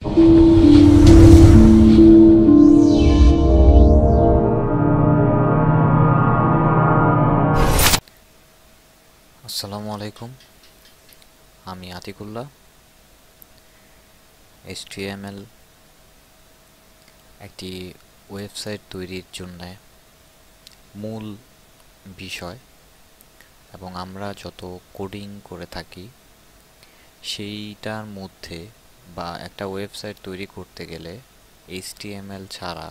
আসসালামু আলাইকুম, আমি আতিকুল্লাহ। HTML একটি ওয়েবসাইট তৈরির জন্য মূল বিষয় এবং আমরা যত কোডিং করে থাকি সেইটার মধ্যে বা একটা ওয়েবসাইট তৈরি করতে গেলে HTML ছাড়া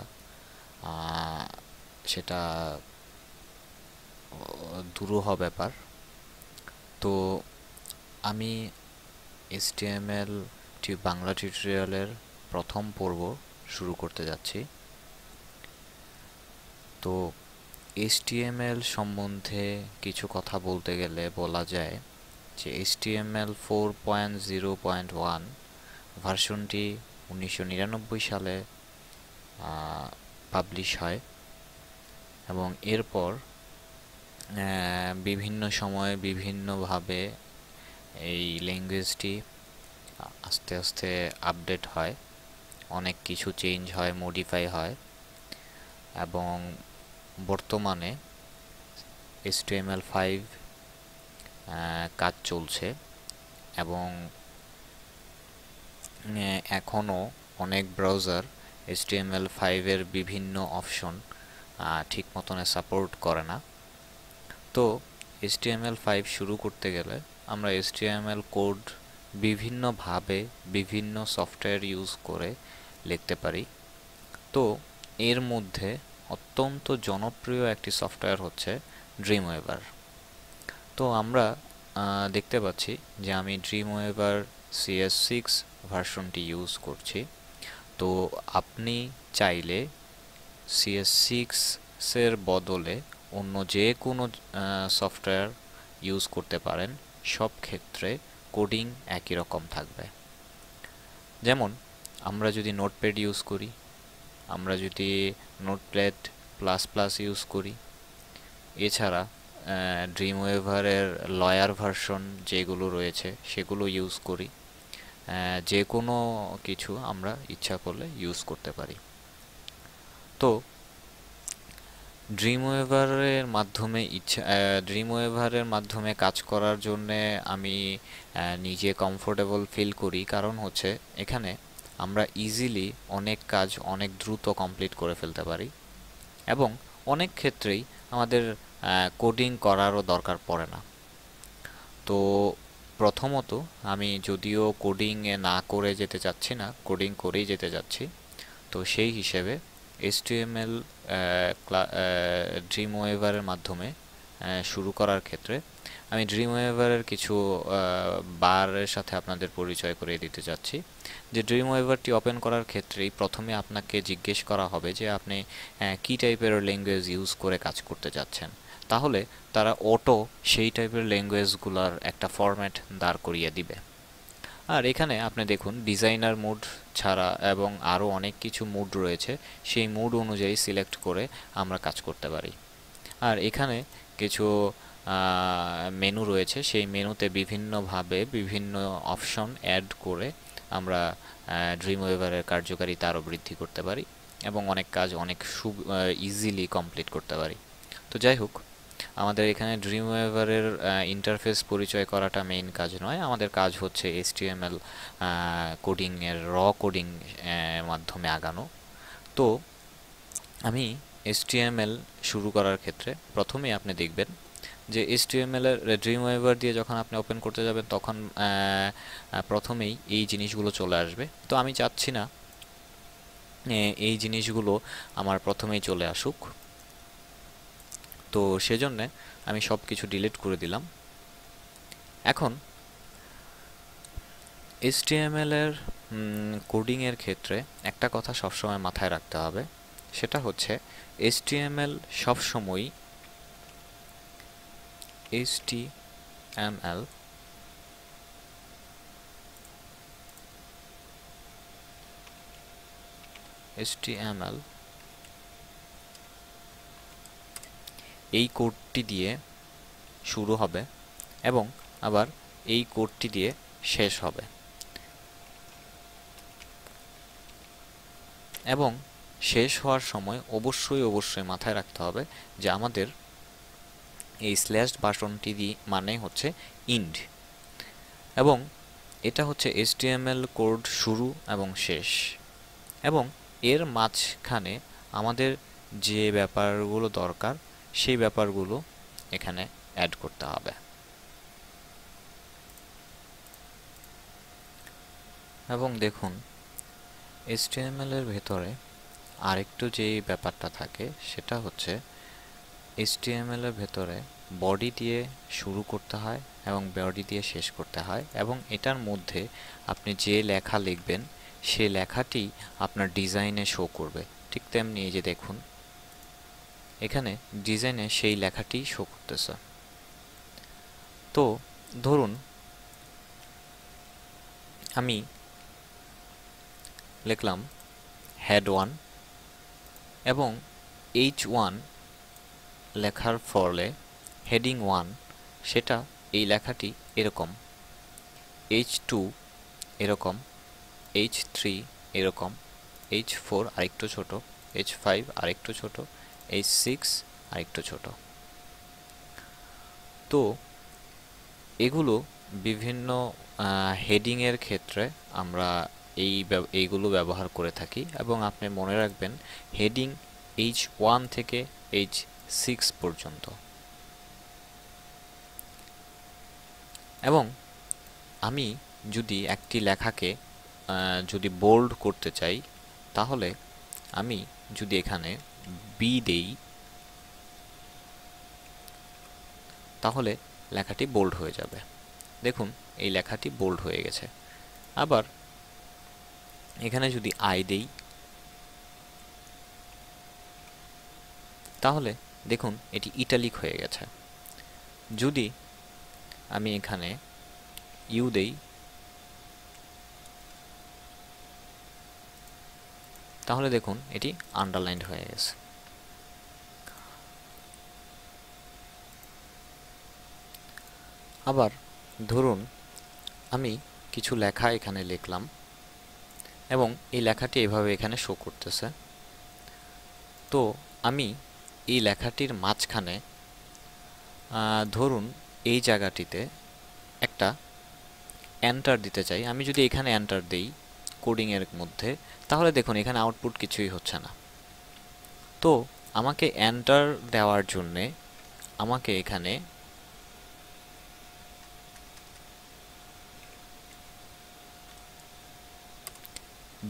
সেটা দুরূহ ব্যাপার। তো আমি HTML বাংলা টিউটোরিয়ালের প্রথম পর্ব শুরু করতে যাচ্ছি। তো HTML সম্বন্ধে কিছু কথা বলতে গেলে বলা যায় যে HTML 4.0.1 ভার্সনটি 1999 সালে পাবলিশ হয় এবং এরপর বিভিন্ন সময়ে বিভিন্নভাবে এই ল্যাঙ্গুয়েজটি আস্তে আস্তে আপডেট হয়, অনেক কিছু চেঞ্জ হয়, মডিফাই হয় এবং বর্তমানে HTML5 কাজ চলছে এবং এখনও অনেক ব্রাউজার HTML5 এর বিভিন্ন অপশন ঠিক মতন সাপোর্ট করে না। তো HTML5 শুরু করতে গেলে আমরা HTML কোড বিভিন্নভাবে বিভিন্ন সফটওয়্যার ইউজ করে লিখতে পারি। তো এর মধ্যে অত্যন্ত জনপ্রিয় একটি সফটওয়্যার হচ্ছে ড্রিমওয়েভার। তো আমরা দেখতে পাচ্ছি যে আমি ড্রিমওয়েভার CS6 ভার্সনটি ইউজ করছি। তো আপনি চাইলে CS6 এর বদলে অন্য যে কোনো সফটওয়্যার ইউজ করতে পারেন, সব ক্ষেত্রে কোডিং একই রকম থাকবে। যেমন আমরা যদি নোটপ্যাড ইউজ করি, আমরা যদি নোটপ্যাড প্লাস প্লাস ইউজ করি, এছাড়া ড্রিমওয়েভারের লয়ার ভার্সন যেগুলো রয়েছে সেগুলো ইউজ করি, যে কোনো কিছু আমরা ইচ্ছা করলে ইউজ করতে পারি। তো ড্রিমওয়েভারের মাধ্যমে কাজ করার জন্যে আমি নিজে কমফোর্টেবল ফিল করি, কারণ হচ্ছে এখানে আমরা ইজিলি অনেক কাজ অনেক দ্রুত কমপ্লিট করে ফেলতে পারি এবং অনেক ক্ষেত্রেই আমাদের কোডিং করারও দরকার পড়ে না। তো প্রথমত আমি যদিও কোডিংয়ে না করে যেতে চাচ্ছি না, কোডিং করেই যেতে যাচ্ছি, তো সেই হিসেবে HTML ড্রিমওয়েভারের মাধ্যমে শুরু করার ক্ষেত্রে আমি ড্রিমওয়েভারের কিছু বারের সাথে আপনাদের পরিচয় করিয়ে দিতে চাচ্ছি। যে ড্রিমওয়েভারটি ওপেন করার ক্ষেত্রেই প্রথমে আপনাকে জিজ্ঞেস করা হবে যে আপনি কী টাইপের ল্যাঙ্গুয়েজ ইউজ করে কাজ করতে যাচ্ছেন। তাহলে তারা অটো সেই টাইপের ল্যাঙ্গুয়েজগুলোর একটা ফরম্যাট দাঁড় করিয়ে দিবে। আর এখানে আপনি দেখুন ডিজাইনার মুড ছাড়া এবং আরও অনেক কিছু মুড রয়েছে, সেই মুড অনুযায়ী সিলেক্ট করে আমরা কাজ করতে পারি। আর এখানে কিছু মেনু রয়েছে, সেই মেনুতে বিভিন্নভাবে বিভিন্ন অপশন অ্যাড করে আমরা ড্রিমওয়েভারের কার্যকারিতা আরও বৃদ্ধি করতে পারি এবং অনেক কাজ অনেক ইজিলি কমপ্লিট করতে পারি। তো যাই হোক, আমাদের এখানে ড্রিমওয়েভারের ইন্টারফেস পরিচয় করাটা মেইন কাজ নয়, আমাদের কাজ হচ্ছে HTML কোডিংয়ের কোডিং মাধ্যমে আগানো। তো আমি HTML শুরু করার ক্ষেত্রে প্রথমেই আপনি দেখবেন যে HTML এর ড্রিমওয়েভার দিয়ে যখন আপনি ওপেন করতে যাবেন তখন প্রথমেই এই জিনিসগুলো চলে আসবে। তো আমি চাচ্ছি না এই জিনিসগুলো আমার প্রথমেই চলে আসুক, তো সেজন্য আমি সব কিছু ডিলিট করে দিলাম। এখন HTML এর কোডিংয়ের ক্ষেত্রে একটা কথা সবসময় মাথায় রাখতে হবে, সেটা হচ্ছে HTML সবসময় HTML এই কোডটি দিয়ে শুরু হবে এবং আবার এই কোডটি দিয়ে শেষ হবে। এবং শেষ হওয়ার সময় অবশ্যই মাথায় রাখতে হবে যে আমাদের এই স্ল্যাশড বাটনটি মানে হচ্ছে ইন্ড, এবং এটা হচ্ছে HTML কোড শুরু এবং শেষ, এবং এর মাঝখানে আমাদের যে ব্যাপারগুলো দরকার সেই ব্যাপারগুলো এখানে অ্যাড করতে হবে। এবং দেখুন HTML এর ভেতরে আরেকটু যে ব্যাপারটা থাকে সেটা হচ্ছে HTML এর ভেতরে বডি দিয়ে শুরু করতে হয় এবং বডি দিয়ে শেষ করতে হয়, এবং এটার মধ্যে আপনি যে লেখা লিখবেন সেই লেখাটি আপনার ডিজাইনে শো করবে। ঠিক তেমনি এই যে দেখুন এখানে ডিজাইনে সেই লেখাটি শো করতেছে। তো ধরুন আমি লিখলাম হেড 1 এবং H1 লেখার ফলে হেডিং 1 সেটা এই লেখাটি এরকম, H2 এরকম, H3 এরকম, H4 আরেকটু ছোট, H5 আরেকটু ছোট, H6 আরেকটু ছোট। তো এগুলো বিভিন্ন হেডিংয়ের ক্ষেত্রে আমরা এইগুলো ব্যবহার করে থাকি, এবং আপনি মনে রাখবেন হেডিং H1 থেকে H6 পর্যন্ত। এবং আমি যদি একটি লেখাকে যদি বোল্ড করতে চাই তাহলে আমি যদি এখানে বি দেই তাহলে লেখাটি বোল্ড হয়ে যাবে। দেখুন এই লেখাটি বোল্ড হয়ে গেছে। আবার এখানে যদি আই দেই তাহলে দেখুন এটি ইটালিক হয়ে গেছে। যদি আমি এখানে ইউ দেই তাহলে দেখুন এটি আন্ডারলাইন্ড হয়ে গেছে। আবার ধরুন আমি কিছু লেখা এখানে লিখলাম এবং এই লেখাটি এভাবে এখানে শো করতেছে। তো আমি এই লেখাটির মাঝখানে ধরুন এই জায়গাটিতে একটা এন্টার দিতে চাই। আমি যদি এখানে এন্টার দেই কোডিংয়ের মধ্যে তাহলে দেখুন এখানে আউটপুট কিছুই হচ্ছে না। তো আমাকে এন্টার দেওয়ার জন্যে আমাকে এখানে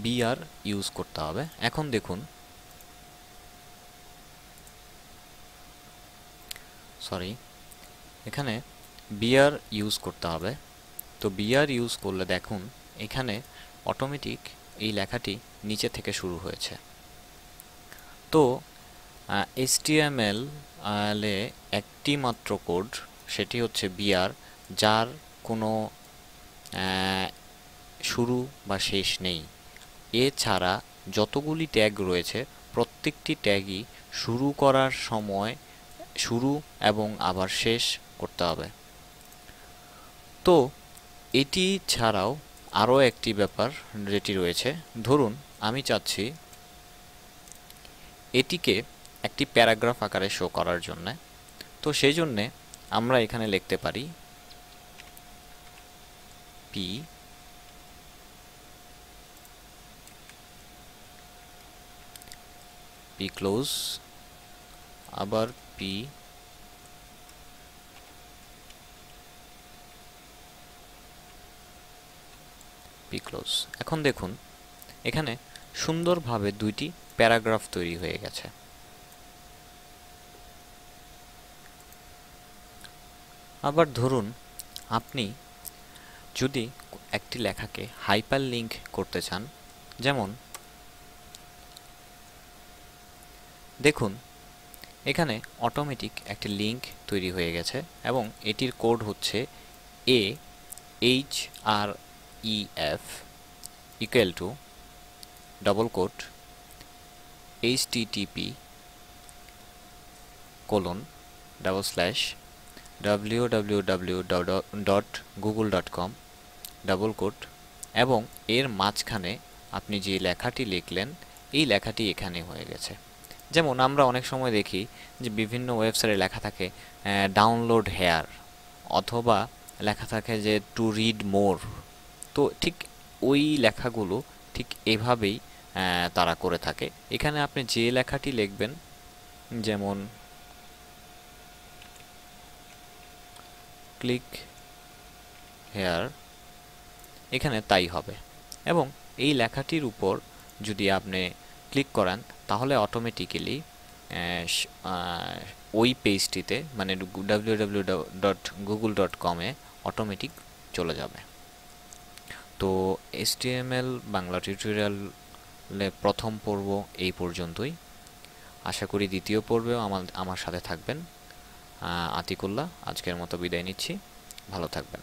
বিআর ইউজ করতে হবে। এখন দেখুন এখানে বিআর ইউজ করতে হবে। তো বিআর ইউজ করলে দেখুন এখানে অটোমেটিক এই লেখাটি নিচে থেকে শুরু হয়েছে। তো HTML এ একটি মাত্র কোড, সেটি হচ্ছে বিআর, যার কোনো শুরু বা শেষ নেই। এছাড়া যতগুলি ট্যাগ রয়েছে প্রত্যেকটি ট্যাগই শুরু করার সময় শুরু এবং আবার শেষ করতে হবে। তো এটি ছাড়াও আরও একটি ব্যাপার যেটি রয়েছে, ধরুন আমি চাচ্ছি এটিকে একটি প্যারাগ্রাফ আকারে শো করার জন্য। তো সেই জন্যে আমরা এখানে লিখতে পারি পি ক্লোজ, আবার পি ক্লোজ। এখন দেখুন এখানে সুন্দরভাবে দুইটি প্যারাগ্রাফ তৈরি হয়ে গেছে। আবার ধরুন আপনি যদি একটি লেখাকে হাইপার লিঙ্ক করতে চান, যেমন দেখুন এখানে অটোমেটিক একটি লিঙ্ক তৈরি হয়ে গেছে এবং এটির কোড হচ্ছে AHREF equal to double quote http://www.google.com double quote, এবং এর মাঝখানে আপনি যে লেখাটি লিখলেন এই লেখাটি এখানে হয়ে গেছে। যেমন আমরা অনেক সময় দেখি যে বিভিন্ন ওয়েবসাইটে লেখা থাকে ডাউনলোড হেয়ার, অথবা লেখা থাকে যে টু রিড মোর। তো ঠিক ওই লেখাগুলো ঠিক এভাবেই তারা করে থাকে। এখানে আপনি যে লেখাটি লিখবেন, যেমন ক্লিক হেয়ার, এখানে তাই হবে। এবং এই লেখাটির উপর যদি আপনি ক্লিক করেন তাহলে অটোমেটিক্যালি ওই পেজটিতে মানে www.google.com এ অটোমেটিক চলে যাবে। তো HTML বাংলা টিউটোরিয়ালে প্রথম পর্ব এই পর্যন্তই। আশা করি দ্বিতীয় পর্বেও আমার সাথে থাকবেন। আতিকুল্লাহ আজকের মতো বিদায় নিচ্ছি। ভালো থাকবেন।